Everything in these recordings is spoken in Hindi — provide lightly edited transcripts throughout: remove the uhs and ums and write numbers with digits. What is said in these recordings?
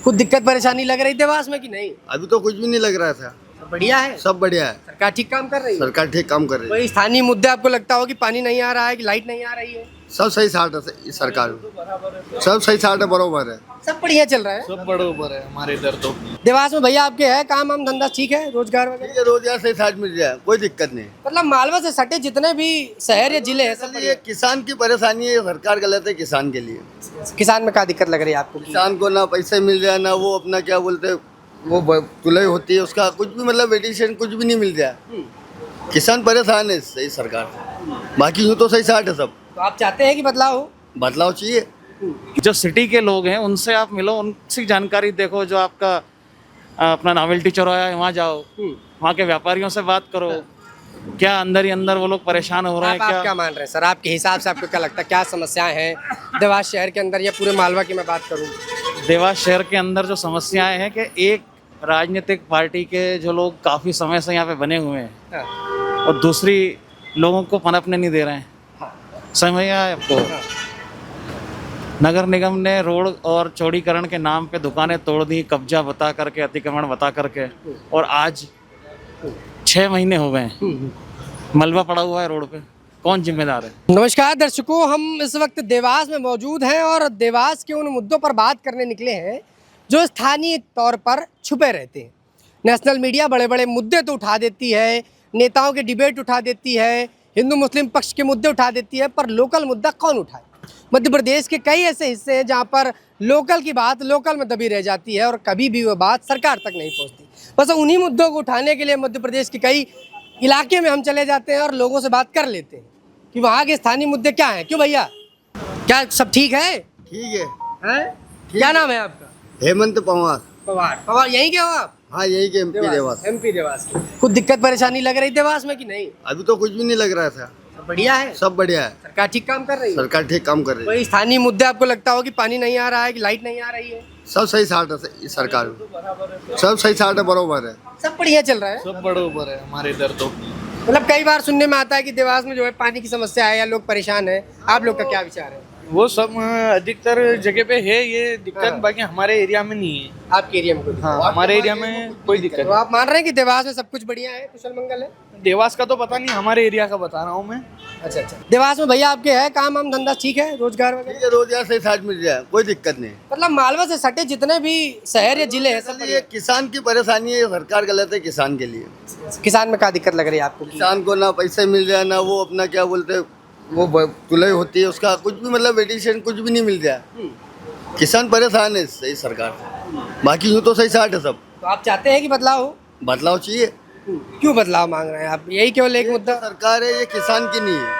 कुछ दिक्कत परेशानी लग रही देवास में कि नहीं? अभी तो कुछ भी नहीं लग रहा था। सब बढ़िया है, सब बढ़िया है। सरकार ठीक काम कर रही है। सरकार ठीक काम कर रही है। कोई स्थानीय मुद्दे आपको लगता हो कि पानी नहीं आ रहा है कि लाइट नहीं आ रही है? सब सही साठ है सरकार में। सब सही साठ है, बरोबर है। सब बढ़िया चल रहा है। सब बरोबर है हमारे इधर तो। देवास में भैया आपके है काम वाम धंधा ठीक है, रोजगार वगैरह? ठीक है, रोजगार सही साठ मिल जाए, कोई दिक्कत नहीं। मतलब मालवा से सटे जितने भी शहर या जिले हैं सब ये बढ़िया। किसान की परेशानी है, सरकार गलत है किसान के लिए। किसान में क्या दिक्कत लग रही है आपको? किसान को ना पैसे मिल जाए, ना वो अपना क्या बोलते वो तुलाई होती है उसका, कुछ भी मतलब वेडिशन कुछ भी नहीं मिल जाए। किसान परेशान है इससे सरकार से। बाकी यूँ तो सही साठ है सब। तो आप चाहते हैं कि बदलाव हो? बदलाव चाहिए। जो सिटी के लोग हैं उनसे आप मिलो, उनसे जानकारी देखो। जो आपका अपना नावेल्टी चौराहा है वहाँ जाओ, वहाँ के व्यापारियों से बात करो। क्या अंदर ही अंदर वो लोग परेशान हो रहे हैं? आप क्या मान रहे हैं सर? आपके हिसाब से आपको क्या लगता है क्या समस्याएं हैं देवास शहर के अंदर या पूरे मालवा की मैं बात करूं? देवास शहर के अंदर जो समस्याएं हैं कि एक राजनीतिक पार्टी के जो लोग काफ़ी समय से यहाँ पे बने हुए हैं और दूसरी लोगों को पनपने नहीं दे रहे हैं। समझ में आया आपको? नगर निगम ने रोड और चौड़ीकरण के नाम पे दुकानें तोड़ दी, कब्जा बता करके, अतिक्रमण बता करके, और आज 6 महीने हो गए हैं मलबा पड़ा हुआ है रोड पे। कौन जिम्मेदार है? नमस्कार दर्शकों, हम इस वक्त देवास में मौजूद हैं और देवास के उन मुद्दों पर बात करने निकले हैं जो स्थानीय तौर पर छुपे रहते हैं। नेशनल मीडिया बड़े बड़े मुद्दे तो उठा देती है, नेताओं के डिबेट उठा देती है, हिंदू मुस्लिम पक्ष के मुद्दे उठा देती है, पर लोकल मुद्दा कौन उठाए? मध्य प्रदेश के कई ऐसे हिस्से हैं जहाँ पर लोकल की बात लोकल में दबी रह जाती है और कभी भी वो बात सरकार तक नहीं पहुँचती। बस उन्हीं मुद्दों को उठाने के लिए मध्य प्रदेश के कई इलाके में हम चले जाते हैं और लोगों से बात कर लेते हैं कि वहाँ के स्थानीय मुद्दे क्या हैं। क्यों भैया, क्या सब ठीक है? ठीक है। हैं? क्या नाम है आपका? हेमंत पवार। पवार यहीं के हो आप? हाँ, यही के एमपी देवास। एमपी देवास के। कुछ दिक्कत परेशानी लग रही देवास में कि नहीं? अभी तो कुछ भी नहीं लग रहा था। सब बढ़िया है, सब बढ़िया है। सरकार ठीक काम कर रही है। सरकार ठीक काम कर रही है। कोई स्थानीय मुद्दे आपको लगता हो कि पानी नहीं आ रहा है कि लाइट नहीं आ रही है? सब सही साठ है सरकार में। सब सही साठ है, बरोबर है। सब बढ़िया चल रहा है। सब बरोबर है हमारे इधर तो। मतलब कई बार सुनने में आता है कि देवास में जो है पानी की समस्या है या लोग परेशान है। आप लोग का क्या विचार है? वो सब अधिकतर जगह पे है ये दिक्कत, बाकी हमारे एरिया में नहीं है। आपके एरिया में कोई? हाँ, हमारे एरिया में कोई दिक्कत तो आप मान रहे हैं कि देवास में सब कुछ बढ़िया है, कुशल मंगल है? नहीं। देवास का तो पता नहीं, हमारे एरिया का बता रहा हूँ मैं। अच्छा। देवास में भैया आपके है काम वाम धंधा ठीक है, रोजगार वगैरह? ठीक है, रोजगार सही साठ मिल जाए, कोई दिक्कत नहीं। मतलब मालवा से सटे जितने भी शहर या जिले हैं सब ये किसान की परेशानी है, सरकार गलत है किसान के लिए। किसान में क्या दिक्कत लग रही है आपको? किसान को ना पैसे मिल जाए, ना वो अपना क्या बोलते वो तुलाई होती है उसका, कुछ भी मतलब वेडिशन कुछ भी नहीं मिल जाए। किसान परेशान है इससे सरकार से। बाकी यूँ तो सही साठ है सब। तो आप चाहते हैं कि बदलाव हो? बदलाव चाहिए। क्यों बदलाव मांग रहे हैं आप? यही केवल एक मुद्दा? सरकार है, ये किसान की नहीं है।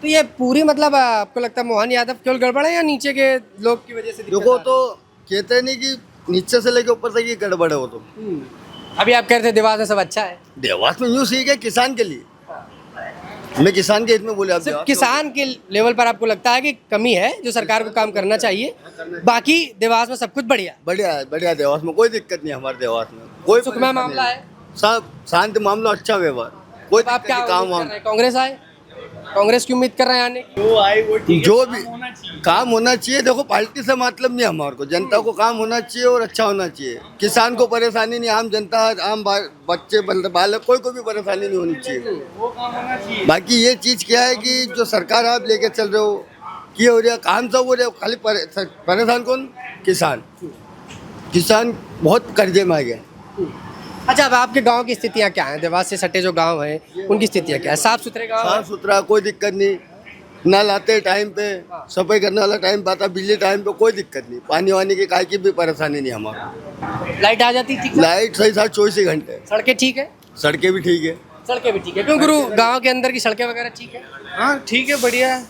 तो ये पूरी मतलब आपको लगता है मोहन यादव केवल गड़बड़ है या नीचे के लोग की वजह से दिक्कत देखो आ रही तो कहते नहीं कि नीचे से लेके ऊपर तक ये गड़बड़ है वो तो। है? अभी आप कह रहे थे देवास में सब अच्छा है। देवास में यूँ सीख है किसान के लिए। मैं किसान के हित में बोले आप सिर्फ देवास किसान के लेवल पर आपको लगता है कि कमी है जो सरकार को काम करना चाहिए, बाकी देवास में सब कुछ बढ़िया है? बढ़िया है, बढ़िया। देवास में कोई दिक्कत नहीं, हमारे देवास में कोई सुखमय परेशानी मामला नहीं। है? सब शांत मामला, अच्छा व्यवहार, कोई तो आप दिक्कत क्या नहीं, काम उम्मीद कर वाम रहे हैं? कांग्रेस आए? कांग्रेस की उम्मीद कर रहे हैं आने की? जो भी काम होना चाहिए। देखो पार्टी से मतलब नहीं हमारे को, जनता को काम होना चाहिए और अच्छा होना चाहिए। किसान को परेशानी नहीं, आम जनता, आम बच्चे बालक कोई को भी परेशानी नहीं होनी चाहिए। बाकी ये चीज़ क्या है कि जो सरकार आप लेके चल रहे हो कि हो रहा काम सब हो रहा, खाली परेशान कौन? किसान। किसान बहुत कर्जे में आ गया। अच्छा, अब आपके गांव की स्थितियां क्या हैं? देवास से सटे जो गांव हैं उनकी स्थितियां क्या है? साफ सुथरे गांव हैं? साफ सुथरा, कोई दिक्कत नहीं। नल आते टाइम पे, सफाई करने वाला टाइम पे आता, बिजली टाइम पे, कोई दिक्कत नहीं। पानी वानी की काय की भी परेशानी नहीं हमारा। लाइट आ जाती ठीक? लाइट सही साथ 24 घंटे। सड़कें ठीक है? सड़कें भी ठीक है। सड़कें भी ठीक है? क्यों गुरु, गांव के अंदर की सड़कें वगैरह ठीक है? हाँ ठीक है, बढ़िया है।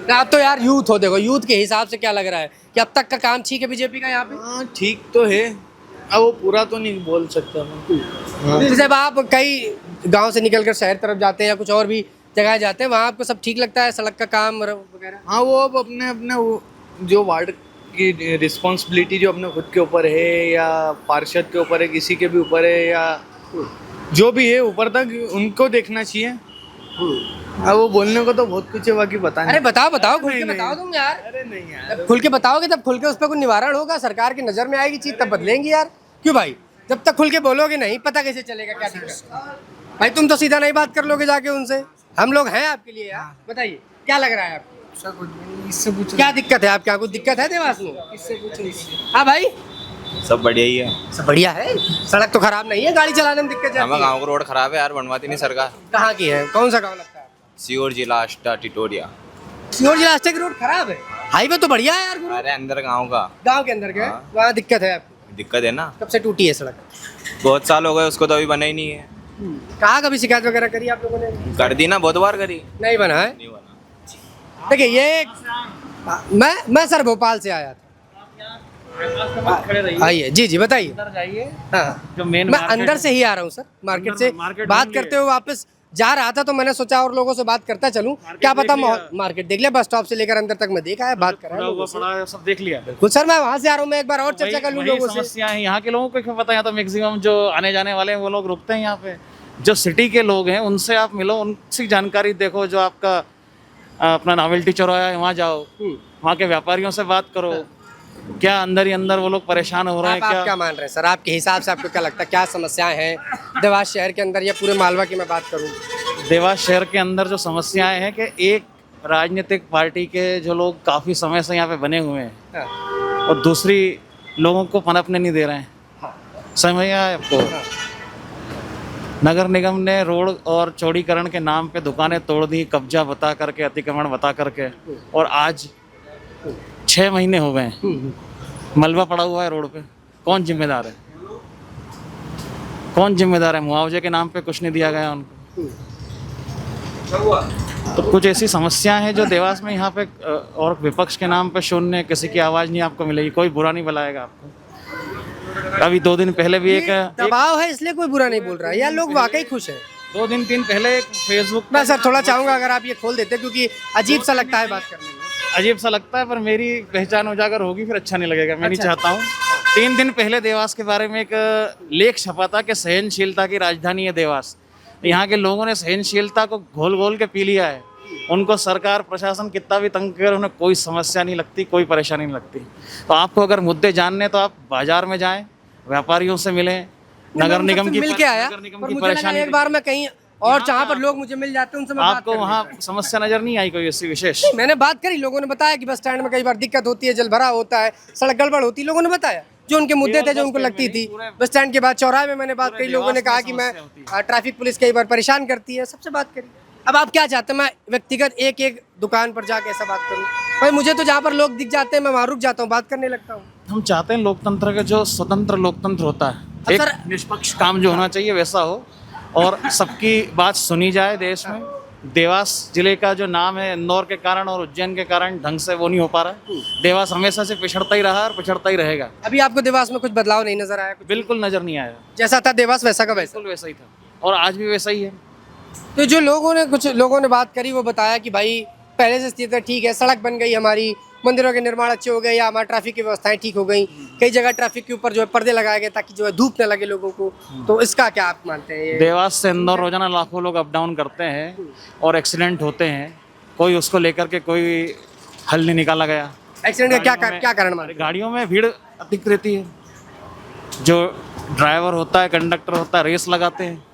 तो आप तो यार यूथ हो, देखो यूथ के हिसाब से क्या लग रहा है कि अब तक का काम ठीक है बीजेपी का यहाँ पे? हाँ ठीक तो है, अब वो पूरा तो नहीं बोल सकता मैं। जैसे अब आप कई गांव से निकलकर शहर तरफ जाते हैं या कुछ और भी जगह जाते हैं, वहाँ आपको सब ठीक लगता है, सड़क का काम वगैरह? हाँ, वो अब अपने अपने वो जो वार्ड की रिस्पॉन्सिबिलिटी जो अपने खुद के ऊपर है या पार्षद के ऊपर है, किसी के भी ऊपर है, या जो भी है ऊपर तक उनको देखना चाहिए। अब वो बोलने को तो बहुत कुछ है, बाकी पता नहीं। अरे बताओ बताओ, खुल के बताओ तुम यार। अरे नहीं यार, जब खुल के बताओगे तब खुल के उस पर कोई निवारण होगा, सरकार की नजर में आएगी चीज, तब बदलेंगी यार। क्यों भाई, जब तक खुल के बोलोगे नहीं, पता कैसे चलेगा क्या दिक्कत है? भाई तुम तो सीधा नहीं बात कर लोगे जाके उनसे, हम लोग हैं आपके लिए यार। बताइए क्या लग रहा है आपको, ऐसा कुछ नहीं, इससे पूछो, क्या दिक्कत है आपके यहाँ, कुछ दिक्कत है देवास में? इससे पूछो, इससे। हाँ भाई, सब बढ़िया ही है। सब बढ़िया है, सड़क तो खराब नहीं है, गाड़ी चलाने में दिक्कत जाती हमारे है। गांव का रोड खराब है यार, बनवाती नहीं सरकार। कहाँ की है, कौन सा गाँव लगता है? सीहोर जिला आष्टा टिटोरिया। सीहोर जिला की रोड खराब है, हाईवे तो बढ़िया है यार गुरु। अरे अंदर गांव का गाँव के अंदर के हाँ। वहाँ दिक्कत है आपको? दिक्कत है ना, कब से टूटी है सड़क? बहुत साल हो गए उसको तो अभी बना ही नहीं है। कहाँ कभी शिकायत वगैरह करी आप लोगों ने? कर दी ना, बहुत बार करी, नहीं बना है। नहीं बना। देखिए ये मैं सर भोपाल से आया था। खड़े रहिए, आइए जी जी बताइए। अंदर जाइए। हाँ जो मेन मैं अंदर से ही आ रहा हूँ सर, मार्केट से मार्केट बात ढूंढ करते हुए वापस जा रहा था, तो मैंने सोचा और लोगों से बात करता चलूं, क्या पता मार्केट देख लिया, बस स्टॉप से लेकर अंदर तक मैं देखा है, बात कर रहा हूँ। पड़ा है, सब देख लिया। कुछ सर मैं वहाँ से आ रहा हूँ, मैं एक बार और चर्चा कर लूँ वही लोगों से। समस्या है यहाँ के लोगों को क्या पता, यहाँ तो मैक्सिमम जो आने जाने वाले हैं वो लोग रुकते हैं यहाँ पे। जो सिटी के लोग हैं उनसे आप मिलो, उनसे जानकारी देखो। जो आपका अपना नॉवेल्टी चौराहा है वहाँ जाओ, वहाँ के व्यापारियों से बात करो, क्या अंदर ही अंदर वो लोग परेशान हो रहे हैं। आप क्या मान रहे हैं सर, आपके हिसाब से आपको क्या लगता है क्या समस्याएं हैं देवास शहर के अंदर या पूरे मालवा की मैं बात करूँ? देवास शहर के अंदर जो समस्याएं हैं कि एक राजनीतिक पार्टी के जो लोग काफ़ी समय से यहाँ पे बने हुए हैं और दूसरी लोगों को पनपने नहीं दे रहे हैं। समझ में आया आपको? नगर निगम ने रोड और चौड़ीकरण के नाम पे दुकानें तोड़ दी, कब्जा बता करके, अतिक्रमण बता करके, और आज 6 महीने हो गए हैं मलबा पड़ा हुआ है रोड पे। कौन जिम्मेदार है, कौन जिम्मेदार है? मुआवजे के नाम पे कुछ नहीं दिया गया उनको। तो कुछ ऐसी समस्याएं हैं जो देवास में यहाँ पे और विपक्ष के नाम पे शून्य, किसी की आवाज़ नहीं आपको मिलेगी, कोई बुरा नहीं बुलाएगा आपको। अभी 2 दिन पहले भी एक दबाव है इसलिए कोई बुरा नहीं बोल रहा है, या लोग वाकई खुश हैं? 2 दिन 3 पहले एक फेसबुक मैं सर थोड़ा चाहूंगा अगर आप ये खोल देते, क्योंकि अजीब सा लगता है बात करने में। अजीब सा लगता है, पर मेरी पहचान उजागर होगी फिर अच्छा नहीं लगेगा, मैं नहीं चाहता हूँ। 3 दिन पहले देवास के बारे में एक लेख छपा था कि सहनशीलता की राजधानी है देवास। यहाँ के लोगों ने सहनशीलता को घोल घोल के पी लिया है। उनको सरकार प्रशासन कितना भी तंग करे, उन्हें कोई समस्या नहीं लगती, कोई परेशानी नहीं लगती। तो आपको अगर मुद्दे जानने तो आप बाजार में जाएं, व्यापारियों से मिलें, नगर निगम की मिल के आया, नगर निगम पर की मुझे लगा परेशानी एक बार मैं कहीं और जहाँ पर लोग मुझे मिल जाते हैं उनसे मैं बात आपको कर वहाँ समस्या नजर नहीं आई कोई ऐसी विशेष? लेता। मैंने बात करी, लोगों ने बताया कि बस स्टैंड में कई बार दिक्कत होती है, जल भरा होता है, सड़क गड़बड़ होती है, लोगों ने बताया जो उनके मुद्दे थे, जो उनको लगती थी। बस स्टैंड के बाद चौराहे में मैंने बात करी, लोगों ने कहा कि मैं ट्रैफिक पुलिस कई बार परेशान करती है, सबसे बात करी। अब आप क्या चाहते हैं, मैं व्यक्तिगत एक एक दुकान पर जाके ऐसा बात करूं? भाई मुझे तो जहाँ पर लोग दिख जाते हैं मैं वहाँ रुक जाता हूँ, बात करने लगता हूँ। हम चाहते हैं लोकतंत्र का जो स्वतंत्र लोकतंत्र होता है, एक सर- निष्पक्ष काम जो होना चाहिए वैसा हो और सबकी बात सुनी जाए देश में। देवास जिले का जो नाम है इंदौर के कारण और उज्जैन के कारण ढंग से वो नहीं हो पा रहा है। देवास हमेशा से पिछड़ता ही रहा और पिछड़ता ही रहेगा। अभी आपको देवास में कुछ बदलाव नहीं नजर आया? कुछ बिल्कुल नजर नहीं आया, जैसा था देवास वैसा का वैसा? बिल्कुल वैसा ही था और आज भी वैसा ही है। तो जो कुछ लोगों ने बात करी, वो बताया कि भाई पहले से स्थिति ठीक है, सड़क बन गई हमारी, मंदिरों के निर्माण अच्छे हो गए, या हमारी ट्रैफिक की व्यवस्थाएं ठीक हो गई, कई जगह ट्रैफिक के ऊपर जो है पर्दे लगाए गए ताकि जो है धूप न लगे लोगों को। तो इसका क्या आप मानते हैं? देवास से इंदौर रोजाना लाखों लोग अप डाउन करते हैं और एक्सीडेंट होते हैं, कोई उसको लेकर के कोई हल नहीं निकाला गया। एक्सीडेंट का क्या कारण मानते हैं? गाड़ियों में भीड़ अधिक रहती है, जो ड्राइवर होता है, कंडक्टर होता है, रेस लगाते हैं।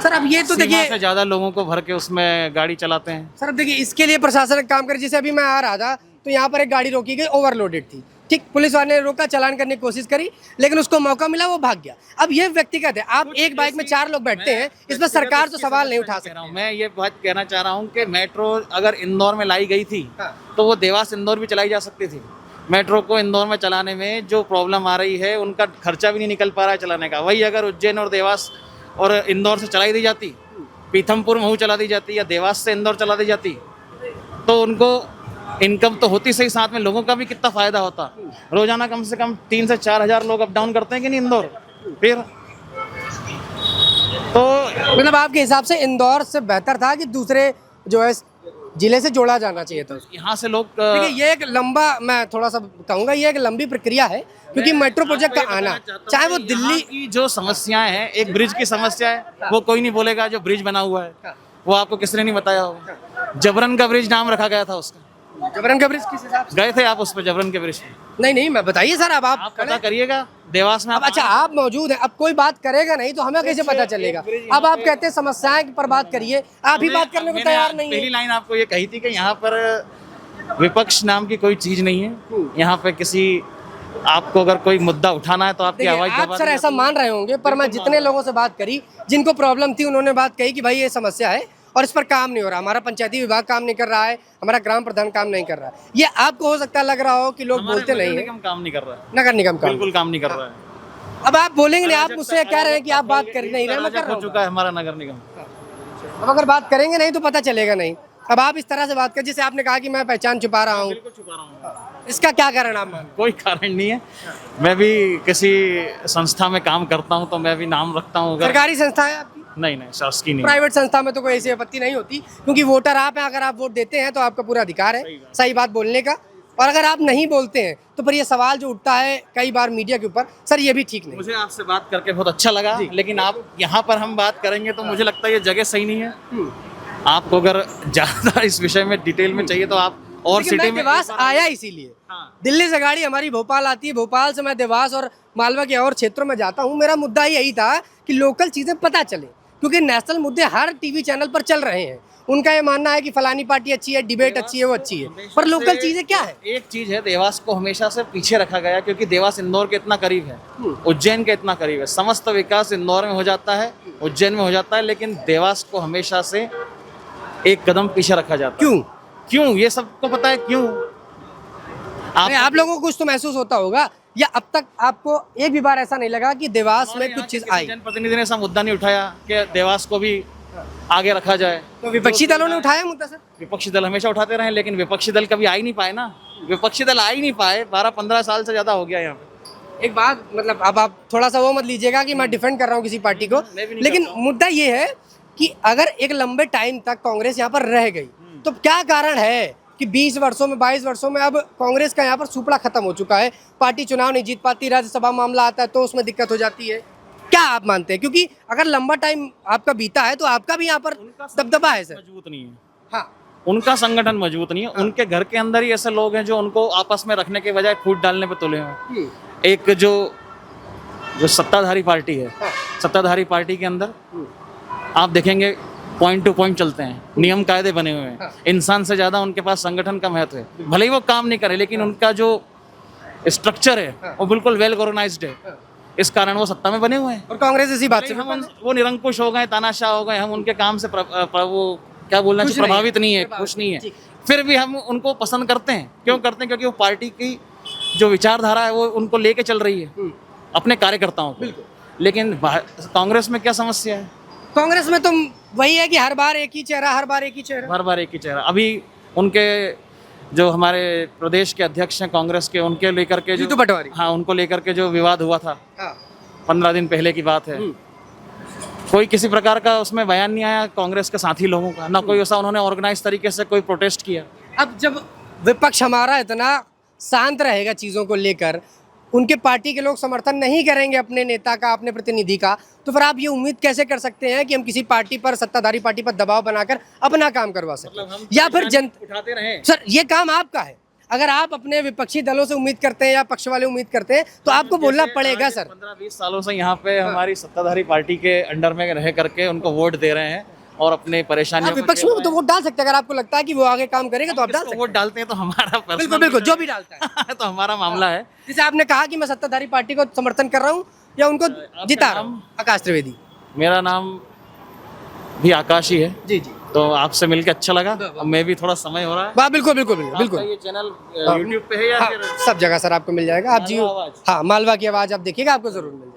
सर अब ये तो सीमा देखिए से ज्यादा लोगों को भर के उसमें गाड़ी चलाते हैं। सर, अब देखिए इसके लिए प्रशासन एक काम करे। जैसे अभी मैं आ रहा था तो यहाँ पर एक गाड़ी रोकी गई, ओवरलोडेड थी, ठीक, पुलिस वाले ने रोका, चालान करने की कोशिश करी, लेकिन उसको मौका मिला, वो भाग गया। अब ये व्यक्तिगत है, आप एक बाइक में 4 लोग बैठते हैं, इसमें सरकार तो सवाल नहीं उठा सकती। मैं ये बात कहना चाह रहा हूँ कि मेट्रो अगर इंदौर में लाई गई थी तो वो देवास इंदौर भी चलाई जा सकती थी। मेट्रो को इंदौर में चलाने में जो प्रॉब्लम आ रही है, उनका खर्चा भी नहीं निकल पा रहा है चलाने का। वही अगर उज्जैन और देवास और इंदौर से चलाई दी जाती, पीथमपुर महू चला दी जाती या देवास से इंदौर चला दी जाती, तो उनको इनकम तो होती सही, साथ में लोगों का भी कितना फायदा होता। रोजाना कम से कम 3 से 4 हज़ार लोग अप डाउन करते हैं कि नहीं इंदौर। फिर तो मतलब आपके हिसाब से इंदौर से बेहतर था कि दूसरे जो है जिले से जोड़ा जाना चाहिए था? यहाँ से लोग देखिए ये एक लंबा, मैं थोड़ा सा कहूँगा, ये एक लंबी प्रक्रिया है, क्योंकि मेट्रो प्रोजेक्ट का आना, चाहे वो दिल्ली की जो समस्याएं हैं, एक ब्रिज की समस्या है, वो कोई नहीं बोलेगा जो ब्रिज बना हुआ है। वो आपको किसने नहीं बताया होगा। जबरन का ब्रिज नाम रखा गया था उसका। जबरन का ब्रिज किस हिसाब से? गए थे आप उस पर, जबरन के ब्रिज पे? नहीं मैं बताइए सर, अब आप आप पता करिएगा देवास में। अब अच्छा आप मौजूद हैं, अब कोई बात करेगा नहीं तो हमें कैसे पता चलेगा? अब आप कहते हैं समस्याएं पर बात करिए, आप ही बात करने को तैयार नहीं पहली है। लाइन आपको ये कही थी कि यहाँ पर विपक्ष नाम की कोई चीज नहीं है। यहाँ पे किसी आपको अगर कोई मुद्दा उठाना है तो आपकी देखिए, आवाज आप दबा सर दी ऐसा मान रहे होंगे, पर मैं जितने लोगों से बात करी जिनको प्रॉब्लम थी उन्होंने बात कही कि भाई ये समस्या है और इस पर काम नहीं हो रहा, हमारा पंचायती विभाग काम नहीं कर रहा है, हमारा ग्राम प्रधान काम नहीं कर रहा है। ये आपको हो सकता है लग रहा हो कि लोग बोलते नहीं है, निगम काम नहीं कर रहा है, नगर निगम काम। बिल्कुल काम नहीं कर रहा है। अब आप बोलेंगे नहीं, आप मुझसे कह रहे हैं कि आप बात कर नहीं रहे, मैं कर रहा हो हूं। चुका है हमारा नगर निगम। अब अगर बात करेंगे नहीं तो पता चलेगा नहीं। अब आप इस तरह से बात कर, जैसे आपने कहा कि मैं पहचान छुपा रहा हूँ, इसका क्या कारण आप मानते कोई कारण नहीं है। मैं भी किसी संस्था में काम करता हूँ तो मैं भी नाम रखता हूँ। हैं? सरकारी संस्था है आपकी? नहीं शासकीय नहीं। प्राइवेट संस्था में तो कोई ऐसी आपत्ति नहीं होती, क्योंकि वोटर आप हैं। अगर आप वोट देते हैं तो आपका पूरा अधिकार है सही बात बोलने का, और अगर आप नहीं बोलते हैं तो फिर ये सवाल जो उठता है कई बार मीडिया के ऊपर, सर ये भी ठीक नहीं। मुझे आपसे बात करके बहुत अच्छा लगा, लेकिन आप यहाँ पर हम बात करेंगे तो मुझे लगता है ये जगह सही नहीं है। आपको अगर ज्यादा इस विषय में डिटेल में चाहिए तो आप और लेकिन सिटी मैं में देवास आया इसीलिए, दिल्ली से गाड़ी हमारी भोपाल आती है, भोपाल से मैं देवास और मालवा के और क्षेत्रों में जाता हूँ। मेरा मुद्दा यही था कि लोकल चीजें पता चले, क्योंकि नेशनल मुद्दे हर टीवी चैनल पर चल रहे हैं। उनका ये मानना है कि फलानी पार्टी अच्छी है, डिबेट अच्छी है, वो अच्छी है, पर लोकल चीजें क्या है? एक चीज है, देवास को हमेशा से पीछे रखा गया क्योंकि देवास इंदौर के इतना करीब है, उज्जैन के इतना करीब है। समस्त विकास इंदौर में हो जाता है, उज्जैन में हो जाता है, लेकिन देवास को हमेशा से एक कदम पीछे रखा जाता है। क्यों ये सबको पता है क्यों? आप लोगों को कुछ तो महसूस होता होगा, या अब तक आपको एक भी बार ऐसा नहीं लगा कि देवास में कुछ चीज आई? जनप्रतिनिधि ने ऐसा मुद्दा नहीं उठाया कि देवास को भी आगे रखा जाए। तो विपक्षी दलों ने उठाया मुद्दा सर? विपक्षी दल हमेशा उठाते रहे, लेकिन विपक्षी दल कभी आ ही नहीं पाए ना। विपक्षी दल आ ही नहीं पाए, 12-15 साल से ज्यादा हो गया यहाँ पे। एक बात, मतलब अब आप थोड़ा सा वो मत लीजिएगा कि मैं डिफेंड कर रहा हूँ किसी पार्टी को, लेकिन मुद्दा ये है कि अगर एक लंबे टाइम तक कांग्रेस यहाँ पर रह गई तो क्या कारण है कि 20 वर्षों में 22 वर्षों में अब कांग्रेस का यहाँ पर सुपड़ा खत्म हो चुका है? पार्टी चुनाव नहीं जीत पाती, राज्यसभा मामला आता है तो उसमें दिक्कत हो जाती है। क्या आप मानते हैं? क्योंकि अगर लंबा टाइम आपका बीता है तो आपका भी यहाँ पर दबदबा है सर। मजबूत नहीं है, हाँ, उनका संगठन मजबूत नहीं है। उनके घर के अंदर ही ऐसे लोग हैं जो उनको आपस में रखने के बजाय फूट डालने पे तुले हुए हैं। एक जो सत्ताधारी पार्टी है, सत्ताधारी पार्टी के अंदर आप देखेंगे पॉइंट टू पॉइंट चलते हैं, नियम कायदे बने हुए हैं। इंसान से ज्यादा उनके पास संगठन का महत्व है। भले ही वो काम नहीं करे, लेकिन उनका जो स्ट्रक्चर है वो बिल्कुल वेल ऑर्गेनाइज्ड है। इस कारण वो सत्ता में बने हुए हैं। और कांग्रेस इसी बात से वो निरंकुश हो गए, तानाशाह हो गए, हम उनके काम से वो क्या बोलना चाहिए, प्रभावित नहीं है, खुश नहीं है। फिर भी हम उनको पसंद करते हैं। क्यों करते हैं? क्योंकि वो पार्टी की जो विचारधारा है वो उनको लेके चल रही है अपने कार्यकर्ताओं को। लेकिन कांग्रेस में क्या समस्या है? कांग्रेस में तो वही है कि हर बार एक ही चेहरा, हर बार एक ही चेहरा, हर बार एक ही चेहरा। अभी उनके जो हमारे प्रदेश के अध्यक्ष हैं कांग्रेस के, उनके लेकर के जीतू पटवारी, हाँ, उनको लेकर के जो विवाद हुआ था, हाँ, 15 दिन पहले की बात है, कोई किसी प्रकार का उसमें बयान नहीं आया कांग्रेस के साथी लोगों का, ना कोई ऐसा उन्होंने ऑर्गेनाइज तरीके से कोई प्रोटेस्ट किया। अब जब विपक्ष हमारा इतना शांत रहेगा चीज़ों को लेकर, उनके पार्टी के लोग समर्थन नहीं करेंगे अपने नेता का, अपने प्रतिनिधि का, तो फिर आप ये उम्मीद कैसे कर सकते हैं कि हम किसी पार्टी पर, सत्ताधारी पार्टी पर दबाव बनाकर अपना काम करवा सकते? या फिर उठाते रहे सर, ये काम आपका है। अगर आप अपने विपक्षी दलों से उम्मीद करते हैं या पक्ष वाले उम्मीद करते हैं तो आपको बोलना पड़ेगा सर। 15-20 सालों से यहाँ पे हमारी सत्ताधारी पार्टी के अंडर में रह करके उनको वोट दे रहे हैं और अपने परेशानियों आप विपक्ष में तो वोट डाल सकते हैं। अगर आपको लगता है कि वो आगे काम करेगा तो आप डाल सकते हैं। वोट डालते हैं तो हमारा बिल्कुल बिल्कुल, जो भी डालता है तो हमारा मामला है। जैसे आपने कहा कि मैं सत्ताधारी पार्टी को समर्थन कर रहा हूँ या उनको जिता रहा हूँ। आकाश त्रिवेदी मेरा नाम भी आकाश ही है जी जी। तो आपसे मिलके अच्छा लगा। अब मैं भी थोड़ा समय हो रहा है। वाह, बिल्कुल बिल्कुल बिल्कुल बिल्कुल। ये चैनल YouTube पे है या हाँ, फिर सब जगह सर आपको मिल जाएगा। आप जी, मालवा आवाज? हाँ, मालवा की आवाज़ आप देखिएगा, आपको जरूर मिल जाएगा।